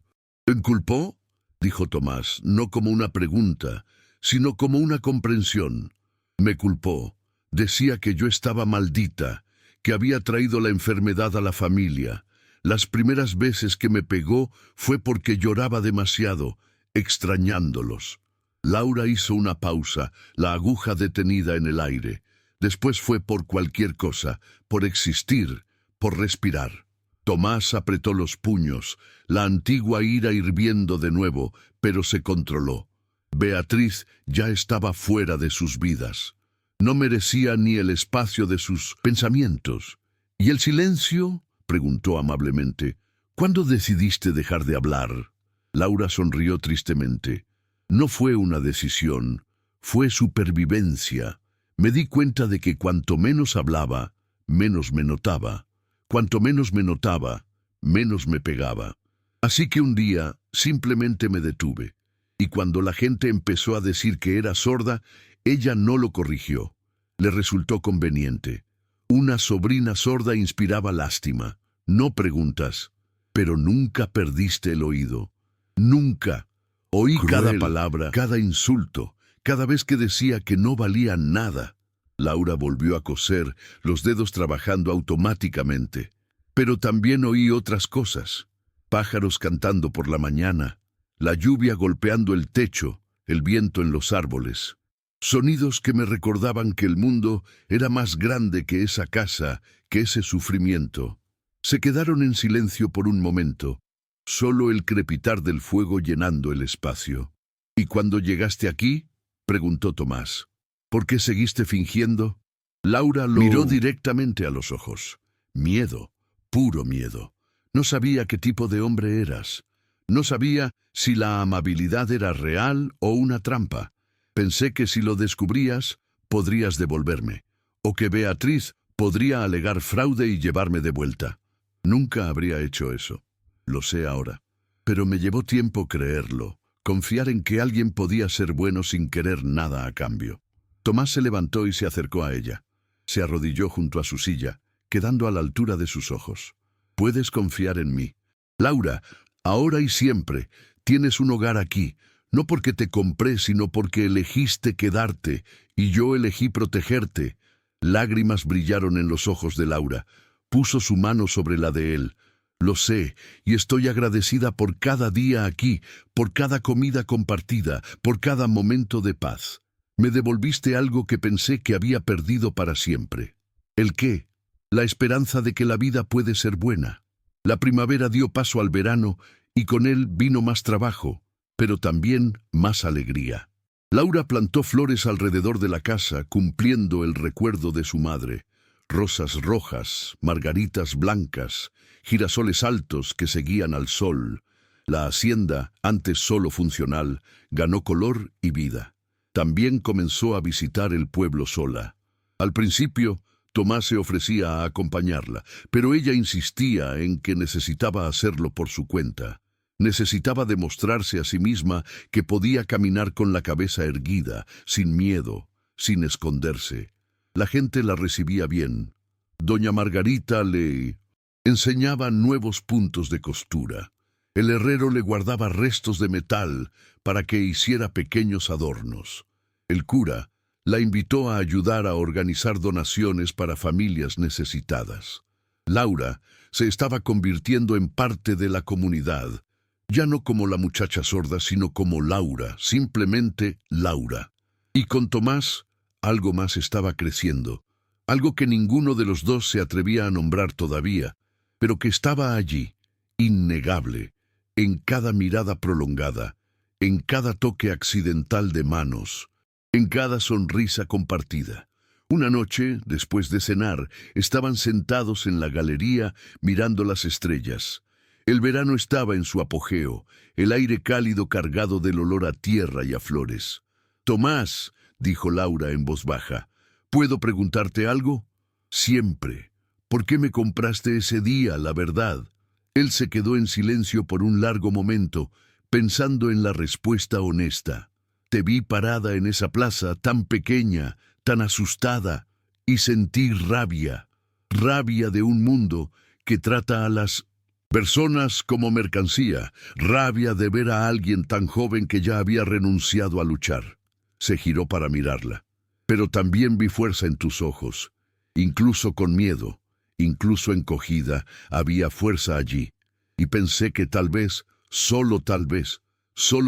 inculpó?, dijo Tomás, no como una pregunta, sino como una comprensión. Me culpó. Decía que yo estaba maldita, que había traído la enfermedad a la familia. Las primeras veces que me pegó fue porque lloraba demasiado, extrañándolos. Laura hizo una pausa, la aguja detenida en el aire. Después fue por cualquier cosa, por existir, por respirar. Tomás apretó los puños, la antigua ira hirviendo de nuevo, pero se controló. Beatriz ya estaba fuera de sus vidas. No merecía ni el espacio de sus pensamientos. ¿Y el silencio?, preguntó amablemente. ¿Cuándo decidiste dejar de hablar? Laura sonrió tristemente. No fue una decisión, fue supervivencia. Me di cuenta de que cuanto menos hablaba, menos me notaba. Cuanto menos me notaba, menos me pegaba. Así que un día simplemente me detuve. Y cuando la gente empezó a decir que era sorda, ella no lo corrigió. Le resultó conveniente. Una sobrina sorda inspiraba lástima, no preguntas. Pero nunca perdiste el oído. Nunca. Oí cada palabra, cada insulto, cada vez que decía que no valía nada. Laura volvió a coser, los dedos trabajando automáticamente. Pero también oí otras cosas. Pájaros cantando por la mañana, la lluvia golpeando el techo, el viento en los árboles. Sonidos que me recordaban que el mundo era más grande que esa casa, que ese sufrimiento. Se quedaron en silencio por un momento. solo el crepitar del fuego llenando el espacio. ¿Y cuando llegaste aquí?, preguntó Tomás. ¿Por qué seguiste fingiendo? Laura lo miró directamente a los ojos. Miedo, puro miedo. No sabía qué tipo de hombre eras. No sabía si la amabilidad era real o una trampa. Pensé que si lo descubrías, podrías devolverme, o que Beatriz podría alegar fraude y llevarme de vuelta. Nunca habría hecho eso. Lo sé ahora. Pero me llevó tiempo creerlo, confiar en que alguien podía ser bueno sin querer nada a cambio. Tomás se levantó y se acercó a ella. Se arrodilló junto a su silla, quedando a la altura de sus ojos. Puedes confiar en mí. Laura, ahora y siempre, tienes un hogar aquí, no porque te compré, sino porque elegiste quedarte, y yo elegí protegerte. Lágrimas brillaron en los ojos de Laura. Puso su mano sobre la de él. Lo sé, y estoy agradecida por cada día aquí, por cada comida compartida, por cada momento de paz. Me devolviste algo que pensé que había perdido para siempre. ¿El qué? La esperanza de que la vida puede ser buena. La primavera dio paso al verano, y con él vino más trabajo, pero también más alegría. Laura plantó flores alrededor de la casa, cumpliendo el recuerdo de su madre. Rosas rojas, margaritas blancas, girasoles altos que seguían al sol. La hacienda, antes solo funcional, ganó color y vida. También comenzó a visitar el pueblo sola. Al principio, Tomás se ofrecía a acompañarla, pero ella insistía en que necesitaba hacerlo por su cuenta. Necesitaba demostrarse a sí misma que podía caminar con la cabeza erguida, sin miedo, sin esconderse. La gente la recibía bien. Doña Margarita le enseñaba nuevos puntos de costura. El herrero le guardaba restos de metal para que hiciera pequeños adornos. El cura la invitó a ayudar a organizar donaciones para familias necesitadas. Laura se estaba convirtiendo en parte de la comunidad, ya no como la muchacha sorda, sino como Laura, simplemente Laura. Y con Tomás, algo más estaba creciendo, algo que ninguno de los dos se atrevía a nombrar todavía, pero que estaba allí, innegable, en cada mirada prolongada, en cada toque accidental de manos, en cada sonrisa compartida. Una noche, después de cenar, estaban sentados en la galería mirando las estrellas. El verano estaba en su apogeo, el aire cálido cargado del olor a tierra y a flores. «Tomás», dijo Laura en voz baja, «¿puedo preguntarte algo?» «Siempre. ¿Por qué me compraste ese día, la verdad?» Él se quedó en silencio por un largo momento, pensando en la respuesta honesta. «Te vi parada en esa plaza tan pequeña, tan asustada, y sentí rabia. Rabia de un mundo que trata a las personas como mercancía, rabia de ver a alguien tan joven que ya había renunciado a luchar». Se giró para mirarla. «Pero también vi fuerza en tus ojos, incluso con miedo, incluso encogida, había fuerza allí. Y pensé que tal vez, solo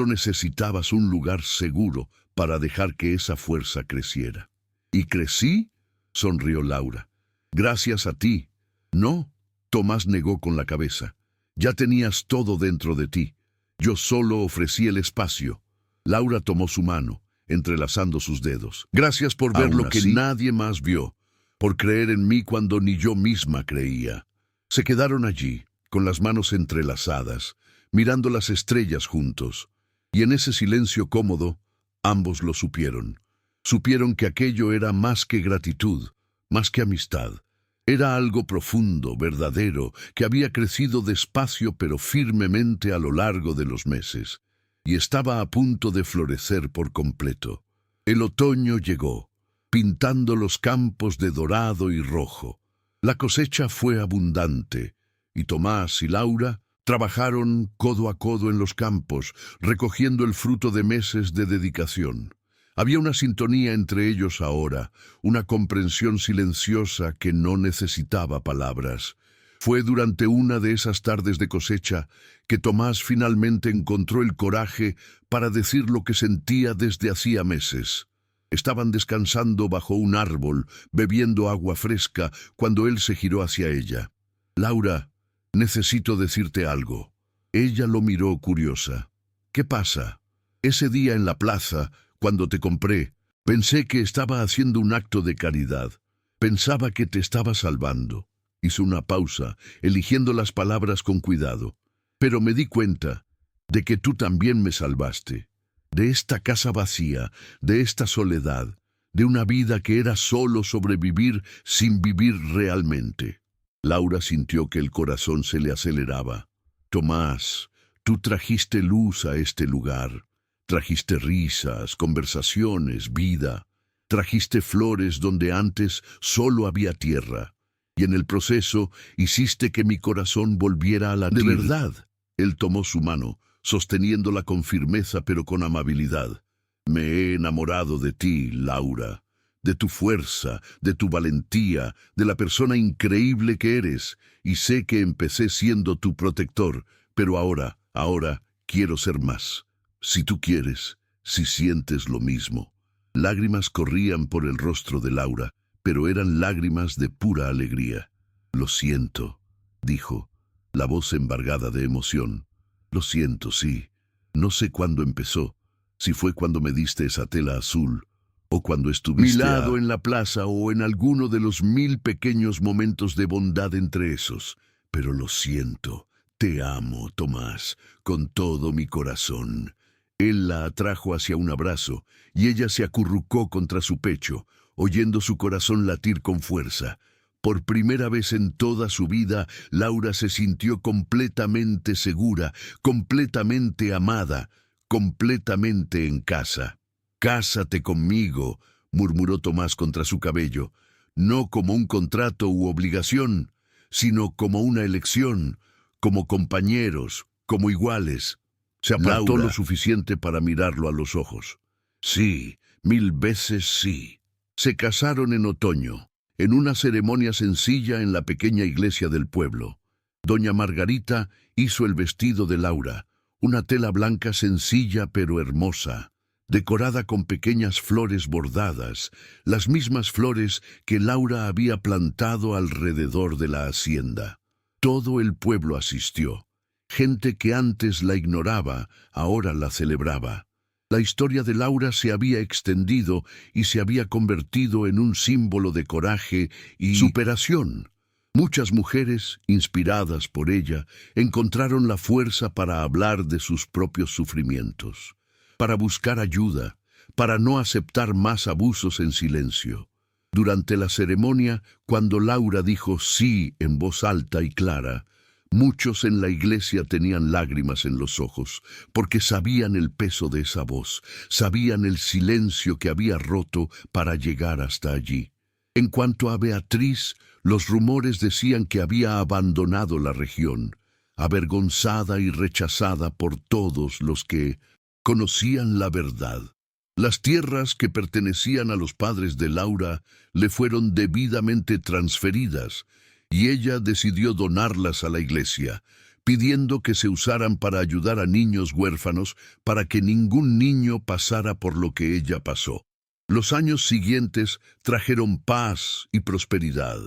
necesitabas un lugar seguro para dejar que esa fuerza creciera». «¿Y crecí?», sonrió Laura. «Gracias a ti». «No», Tomás negó con la cabeza. «Ya tenías todo dentro de ti. Yo solo ofrecí el espacio». Laura tomó su mano, entrelazando sus dedos. «Gracias por ver lo que nadie más vio, por creer en mí cuando ni yo misma creía». Se quedaron allí, con las manos entrelazadas, mirando las estrellas juntos. Y en ese silencio cómodo, ambos lo supieron. Supieron que aquello era más que gratitud, más que amistad. Era algo profundo, verdadero, que había crecido despacio pero firmemente a lo largo de los meses, y estaba a punto de florecer por completo. El otoño llegó, pintando los campos de dorado y rojo. La cosecha fue abundante, y Tomás y Laura trabajaron codo a codo en los campos, recogiendo el fruto de meses de dedicación. Había una sintonía entre ellos ahora, una comprensión silenciosa que no necesitaba palabras. Fue durante una de esas tardes de cosecha que Tomás finalmente encontró el coraje para decir lo que sentía desde hacía meses. Estaban descansando bajo un árbol, bebiendo agua fresca, cuando él se giró hacia ella. «Laura, necesito decirte algo». Ella lo miró curiosa. ¿Qué pasa? Ese día en la plaza, cuando te compré, pensé que estaba haciendo un acto de caridad. Pensaba que te estaba salvando. Hizo una pausa, eligiendo las palabras con cuidado. Pero me di cuenta de que tú también me salvaste. De esta casa vacía, de esta soledad, de una vida que era solo sobrevivir sin vivir realmente. Laura sintió que el corazón se le aceleraba. Tomás, tú trajiste luz a este lugar. Trajiste risas, conversaciones, vida. Trajiste flores donde antes solo había tierra. Y en el proceso hiciste que mi corazón volviera a latir. De verdad. Él tomó su mano, sosteniéndola con firmeza pero con amabilidad. Me he enamorado de ti, Laura, de tu fuerza, de tu valentía, de la persona increíble que eres, y sé que empecé siendo tu protector, pero ahora quiero ser más. Si tú quieres, si sientes lo mismo. Lágrimas corrían por el rostro de Laura, pero eran lágrimas de pura alegría. Lo siento, dijo, la voz embargada de emoción. Lo siento, sí. No sé cuándo empezó, si fue cuando me diste esa tela azul, o cuando estuviste mi lado en la plaza, o en alguno de los 1000 pequeños momentos de bondad entre esos. Pero lo siento, te amo, Tomás, con todo mi corazón. Él la atrajo hacia un abrazo, y ella se acurrucó contra su pecho, oyendo su corazón latir con fuerza. Por primera vez en toda su vida, Laura se sintió completamente segura, completamente amada, completamente en casa. «Cásate conmigo», murmuró Tomás contra su cabello, no como un contrato u obligación, sino como una elección, como compañeros, como iguales. Se apartó lo suficiente para mirarlo a los ojos. Sí, 1000 veces sí. Se casaron en otoño, en una ceremonia sencilla en la pequeña iglesia del pueblo. Doña Margarita hizo el vestido de Laura, una tela blanca sencilla pero hermosa, decorada con pequeñas flores bordadas, las mismas flores que Laura había plantado alrededor de la hacienda. Todo el pueblo asistió. Gente que antes la ignoraba, ahora la celebraba. La historia de Laura se había extendido y se había convertido en un símbolo de coraje y superación. Muchas mujeres, inspiradas por ella, encontraron la fuerza para hablar de sus propios sufrimientos, para buscar ayuda, para no aceptar más abusos en silencio. Durante la ceremonia, cuando Laura dijo sí en voz alta y clara, muchos en la iglesia tenían lágrimas en los ojos, porque sabían el peso de esa voz, sabían el silencio que había roto para llegar hasta allí. En cuanto a Beatriz, los rumores decían que había abandonado la región, avergonzada y rechazada por todos los que conocían la verdad. Las tierras que pertenecían a los padres de Laura le fueron debidamente transferidas, y ella decidió donarlas a la iglesia, pidiendo que se usaran para ayudar a niños huérfanos para que ningún niño pasara por lo que ella pasó. Los años siguientes trajeron paz y prosperidad.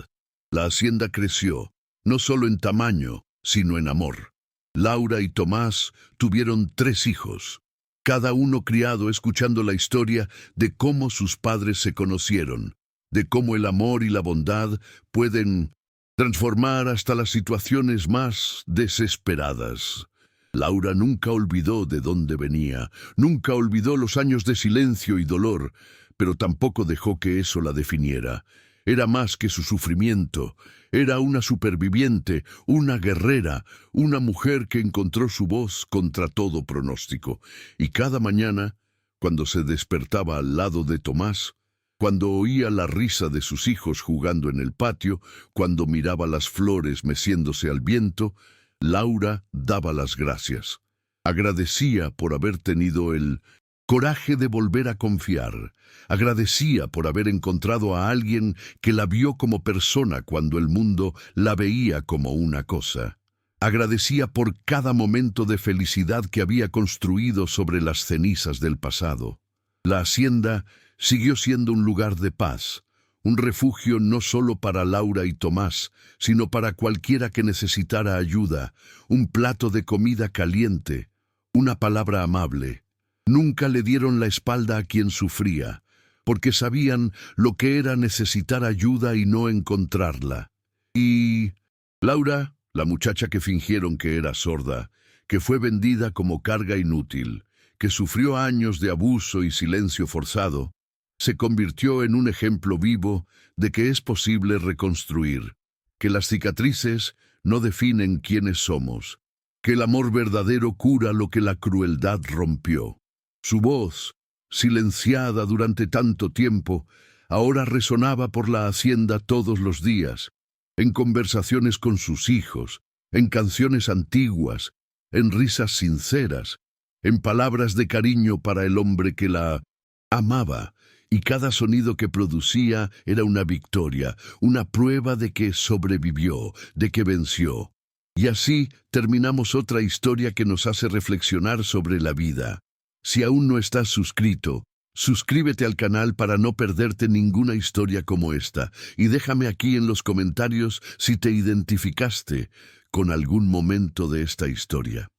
La hacienda creció, no solo en tamaño, sino en amor. Laura y Tomás tuvieron 3 hijos, cada uno criado escuchando la historia de cómo sus padres se conocieron, de cómo el amor y la bondad pueden transformar hasta las situaciones más desesperadas. Laura nunca olvidó de dónde venía, nunca olvidó los años de silencio y dolor, pero tampoco dejó que eso la definiera. Era más que su sufrimiento, era una superviviente, una guerrera, una mujer que encontró su voz contra todo pronóstico. Y cada mañana, cuando se despertaba al lado de Tomás, cuando oía la risa de sus hijos jugando en el patio, cuando miraba las flores meciéndose al viento, Laura daba las gracias. Agradecía por haber tenido el coraje de volver a confiar. Agradecía por haber encontrado a alguien que la vio como persona cuando el mundo la veía como una cosa. Agradecía por cada momento de felicidad que había construido sobre las cenizas del pasado. La hacienda siguió siendo un lugar de paz, un refugio no solo para Laura y Tomás, sino para cualquiera que necesitara ayuda, un plato de comida caliente, una palabra amable. Nunca le dieron la espalda a quien sufría, porque sabían lo que era necesitar ayuda y no encontrarla. Y Laura, la muchacha que fingieron que era sorda, que fue vendida como carga inútil, que sufrió años de abuso y silencio forzado, se convirtió en un ejemplo vivo de que es posible reconstruir, que las cicatrices no definen quiénes somos, que el amor verdadero cura lo que la crueldad rompió. Su voz, silenciada durante tanto tiempo, ahora resonaba por la hacienda todos los días, en conversaciones con sus hijos, en canciones antiguas, en risas sinceras, en palabras de cariño para el hombre que la amaba, y cada sonido que producía era una victoria, una prueba de que sobrevivió, de que venció. Y así terminamos otra historia que nos hace reflexionar sobre la vida. Si aún no estás suscrito, suscríbete al canal para no perderte ninguna historia como esta, y déjame aquí en los comentarios si te identificaste con algún momento de esta historia.